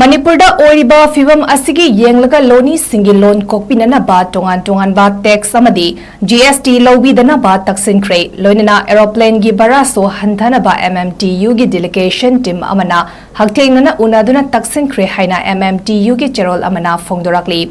Manipurda oiriba fivam asigi yenglaka loni singi loan kokpinana ba tongan ba tax amadi GST lobidana ba taksinkre loinana aeroplane gi baraso hanthana ba MMTU gi delegation team amana haktheinana unaduna taksinkre haina MMTU gi cherol amana fongdorakli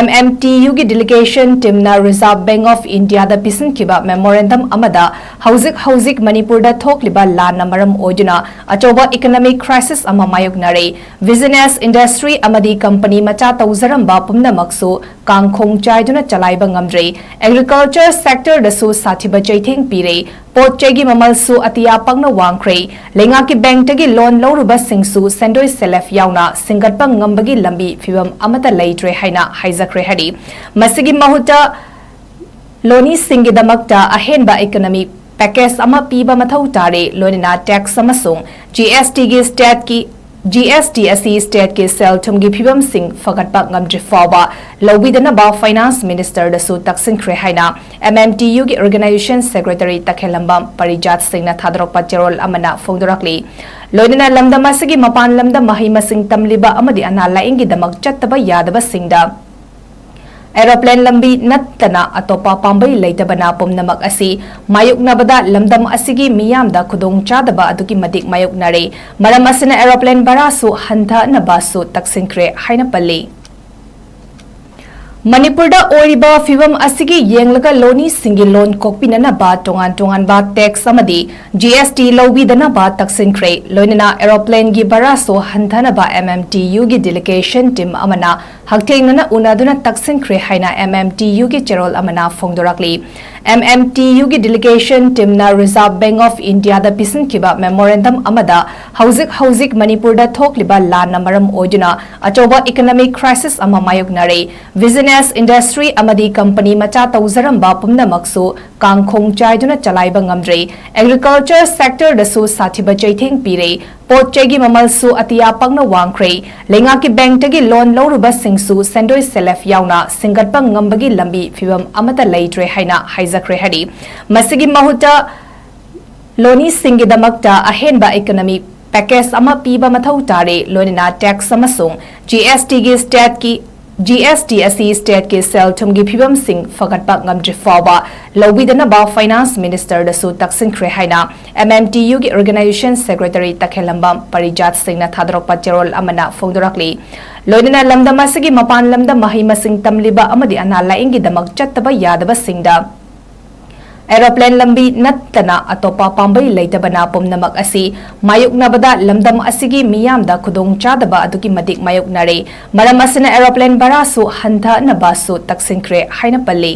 MMTU gi delegation team na Reserve Bank of India da pisin kiba memorandum amada hauzik Manipurda thokliba lan namaram oiduna achoba economic crisis ama mayoknare business industry amadi company macha tawzaramba pumnamaksu kangkhong chaiduna chalaiba ngamdre agriculture sector dasu sathiba chaitheng pire pot chegi mamalsu atiya pangna wangkhre lenga ki bank tagi loan loruba singsu sendoi self yauna singatpa ngambagi lambi fibam amata leitre haina haizakre hadi masigi mahuta loni singi damakta ahenba economic package ama piba mathau tare lonina tax amasung GST gi state ki GST asi state ke sel thumgi phibam sing fagatpa ngamdri fawa lobidana ba finance minister da su taksin khre haina MMTU gi organization secretary takhelamba parijat singh na thadrok pacherol amana fongdorakli loinana lamda masigi mapan lamda mahima sing tamliba amadi anala ingi damak chattaba yadaba singda aeroplane lambi nattana atopa pambai leitabana pumnamak asi mayuknabada lamdam asigi miyamda khudong chadaba aduki madik mayuknare maram asina aeroplane barasu hantha nabasu taksinkre haina palli Manipurda oiriba fivam asigi yenglaka loni singi loan kokpinana ba tongan ba tax amadi GST lobidana ba taksinkre loinana aeroplane gi baraso hanthana ba MMTU gi delegation team amana haktheinana unaduna taksinkre haina MMTU gi cherol amana fongdorakli MMTU gi delegation team na Reserve Bank of India da pisin kiba memorandum amada hauzik Manipurda thokliba lan namaram oiduna achoba economic crisis ama mayoknare business industry amadi company macha tawzaramba pumnamaksu kangkhong chaiduna chalaiba ngamdre agriculture sector dasu sathiba chaitheng pire pot chegi mamalsu atiya pangna wangkhre lenga ki bank tagi loan loruba singsu sendoi self yauna singatpa ngambagi lambi fibam amata leitre haina haizakre hadi masigi mahuta loni singi damakta ahenba economic package ama piba mathau tare lonina tax amasung GST gi state ki GST asi state ke sel thumgi phibam sing fagatpa ngamdri fawa lobidana ba finance minister da su taksin khre haina MMTU gi organization secretary takhelamba parijat singh na thadrok pacherol amana fongdorakli loinana lamda masigi mapan lamda mahima sing tamliba amadi anala ingi damak chattaba yadaba singda aeroplane lambi nattana atopa pambai leitabana pumnamak asi mayuknabada lamdam asigi miyamda khudong chadaba aduki madik mayuknare maram asina aeroplane barasu hantha nabasu taksinkre haina palli